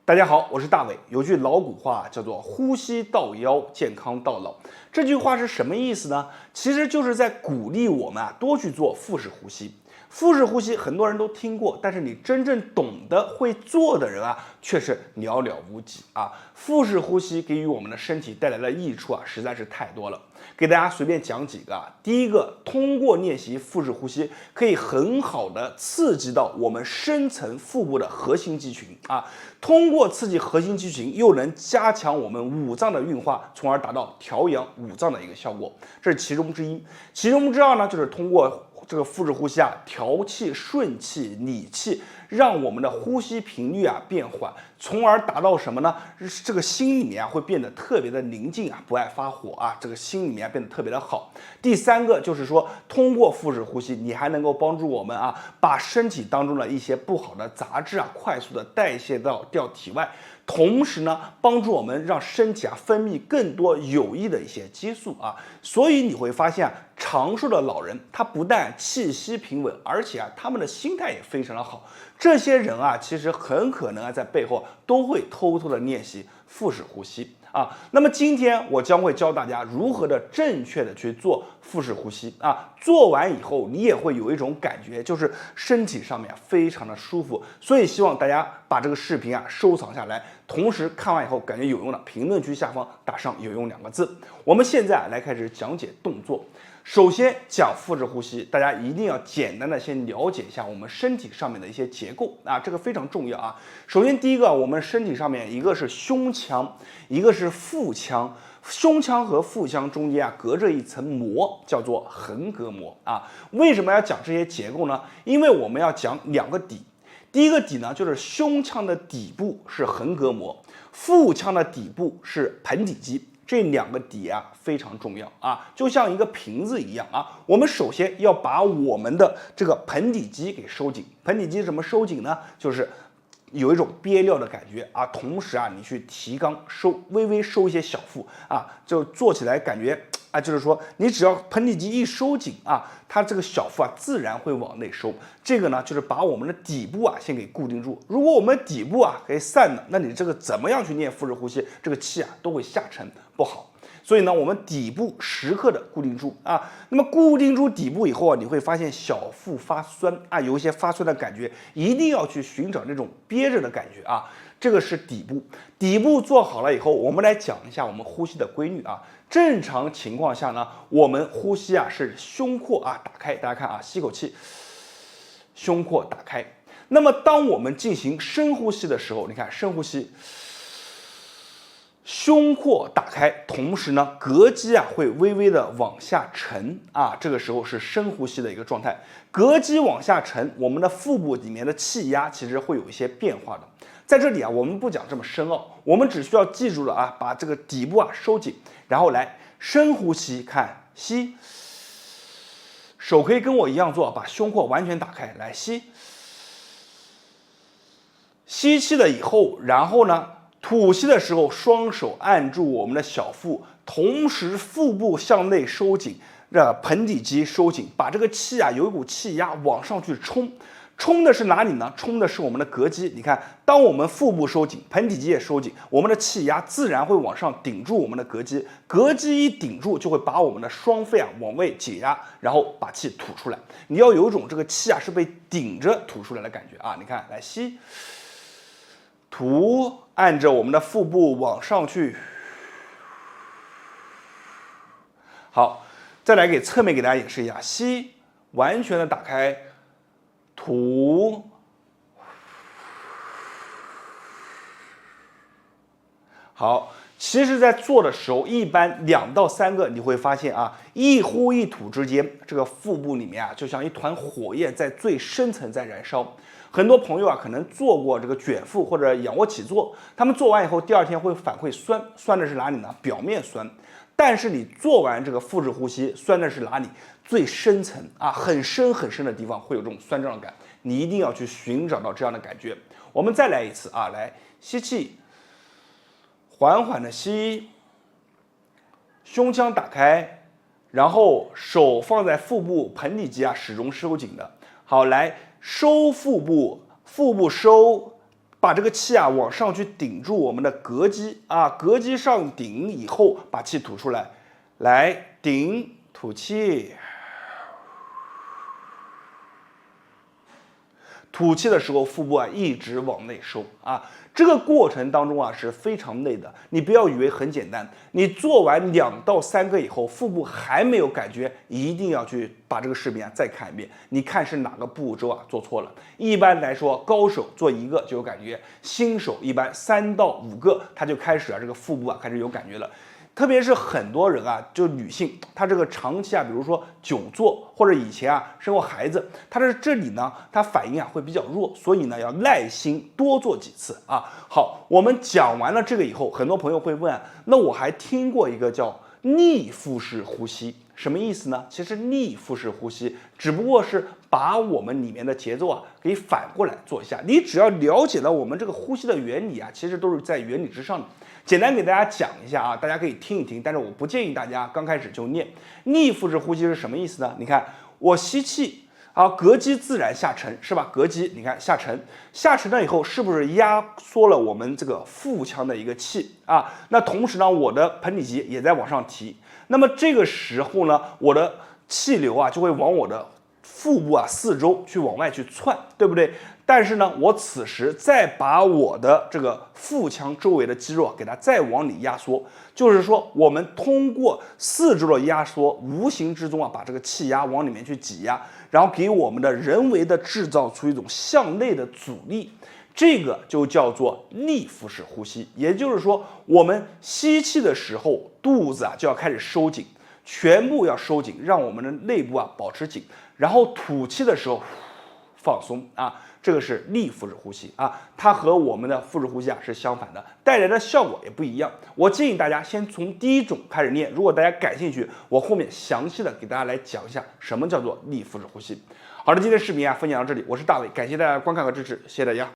大家好，我是大伟。有句老古话叫做“呼吸到腰，健康到老”。这句话是什么意思呢？其实就是在鼓励我们多去做腹式呼吸。腹式呼吸很多人都听过，但是你真正懂得会做的人却是寥寥无几啊。腹式呼吸给予我们的身体带来的益处实在是太多了。给大家随便讲几个第一个，通过练习腹式呼吸，可以很好的刺激到我们深层腹部的核心肌群通过刺激核心肌群，又能加强我们五脏的运化，从而达到调养五脏的一个效果。这是其中之一。其中之二呢，就是通过这个腹式呼吸调气、顺气、理气，让我们的呼吸频率变缓，从而达到什么呢？这个心里面会变得特别的宁静不爱发火这个心里面变得特别的好。第三个就是说，通过腹式呼吸，你还能够帮助我们把身体当中的一些不好的杂质快速的代谢掉体外。同时呢，帮助我们让身体分泌更多有益的一些激素所以你会发现长寿的老人，他不但气息平稳，而且他们的心态也非常的好。这些人其实很可能在背后都会偷偷的练习腹式呼吸那么今天我将会教大家如何的正确的去做腹式呼吸做完以后你也会有一种感觉，就是身体上面非常的舒服。所以希望大家把这个视频收藏下来，同时看完以后感觉有用的，评论区下方打上有用2个字。我们现在来开始讲解动作。首先讲腹式呼吸，大家一定要简单的先了解一下我们身体上面的一些结构这个非常重要首先第一个，我们身体上面一个是胸腔，一个是腹腔。胸腔和腹腔中间隔着一层膜，叫做横膈膜为什么要讲这些结构呢？因为我们要讲2个底。第一个底呢，就是胸腔的底部是横膈膜，腹腔的底部是盆底肌。这2个底非常重要就像一个瓶子一样我们首先要把我们的这个盆底肌给收紧。盆底肌怎么收紧呢？就是有一种憋尿的感觉同时你去提肛微微收一些小腹就做起来感觉就是说你只要盆底肌一收紧它这个小腹自然会往内收。这个呢，就是把我们的底部先给固定住。如果我们底部给散了，那你这个怎么样去练腹式呼吸，这个气都会下沉，不好。所以呢，我们底部时刻的固定住那么固定住底部以后你会发现小腹发酸有一些发酸的感觉，一定要去寻找那种憋着的感觉这个是底部。底部做好了以后，我们来讲一下我们呼吸的规律正常情况下呢，我们呼吸是胸廓打开，大家看吸口气，胸廓打开。那么当我们进行深呼吸的时候，你看深呼吸，胸廓打开，同时呢，膈肌会微微的往下沉这个时候是深呼吸的一个状态。膈肌往下沉，我们的腹部里面的气压其实会有一些变化的。在这里我们不讲这么深奥，我们只需要记住了把这个底部收紧，然后来深呼吸，看吸，手可以跟我一样做，把胸廓完全打开，来吸，吸气了以后，然后呢吐气的时候，双手按住我们的小腹，同时腹部向内收紧，让盆底肌收紧，把这个气有一股气压往上去冲。冲的是哪里呢？冲的是我们的膈肌。你看，当我们腹部收紧，盆底肌也收紧，我们的气压自然会往上顶住我们的膈肌。膈肌一顶住，就会把我们的双肺往外解压，然后把气吐出来。你要有一种这个气是被顶着吐出来的感觉你看，来吸，吐，按着我们的腹部往上去。好，再来给侧面给大家演示一下，吸，完全的打开，吐，好。其实在做的时候，一般2到3个，你会发现一呼一吐之间，这个腹部里面就像一团火焰在最深层在燃烧。很多朋友可能做过这个卷腹或者仰卧起坐，他们做完以后第2天会反馈酸，酸的是哪里呢？表面酸。但是你做完这个腹式呼吸，酸的是哪里？最深层很深很深的地方会有这种酸胀感，你一定要去寻找到这样的感觉。我们再来一次来吸气，缓缓的吸，胸腔打开，然后手放在腹部，盆底肌始终收紧的。好，来收腹部，腹部收，把这个气啊往上去顶住我们的膈肌啊，膈肌上顶以后，把气吐出来，来顶吐气。吐气的时候，腹部啊一直往内收啊，这个过程当中啊是非常累的。你不要以为很简单，你做完2到3个以后，腹部还没有感觉，一定要去把这个视频啊再看一遍，你看是哪个步骤啊做错了。一般来说，高手做1个就有感觉，新手一般3到5个他就开始这个腹部啊开始有感觉了。特别是很多人啊，就女性，她这个长期啊，比如说久坐或者以前啊生过孩子，她的这里呢，她反应啊会比较弱，所以呢要耐心多做几次啊。好，我们讲完了这个以后，很多朋友会问，那我还听过一个叫逆腹式呼吸，什么意思呢？其实逆腹式呼吸只不过是把我们里面的节奏啊给反过来做一下。你只要了解了我们这个呼吸的原理啊，其实都是在原理之上的。简单给大家讲一下啊，大家可以听一听，但是我不建议大家刚开始就念。逆腹式呼吸是什么意思呢？你看我吸气啊，膈肌自然下沉，是吧？膈肌你看下沉，下沉了以后是不是压缩了我们这个腹腔的一个气啊？那同时呢，我的盆底肌也在往上提。那么这个时候呢，我的气流啊就会往我的腹部啊四周去往外去窜，对不对？但是呢，我此时再把我的这个腹腔周围的肌肉给它再往里压缩，就是说我们通过四周的压缩，无形之中啊把这个气压往里面去挤压，然后给我们的人为的制造出一种向内的阻力，这个就叫做逆腹式呼吸。也就是说，我们吸气的时候，肚子啊就要开始收紧，全部要收紧，让我们的内部啊保持紧，然后吐气的时候放松啊。这个是逆腹式呼吸啊，它和我们的腹式呼吸啊是相反的，带来的效果也不一样。我建议大家先从第一种开始练，如果大家感兴趣，我后面详细的给大家来讲一下什么叫做逆腹式呼吸。好的，今天视频啊分享到这里，我是大伟，感谢大家的观看和支持，谢谢大家。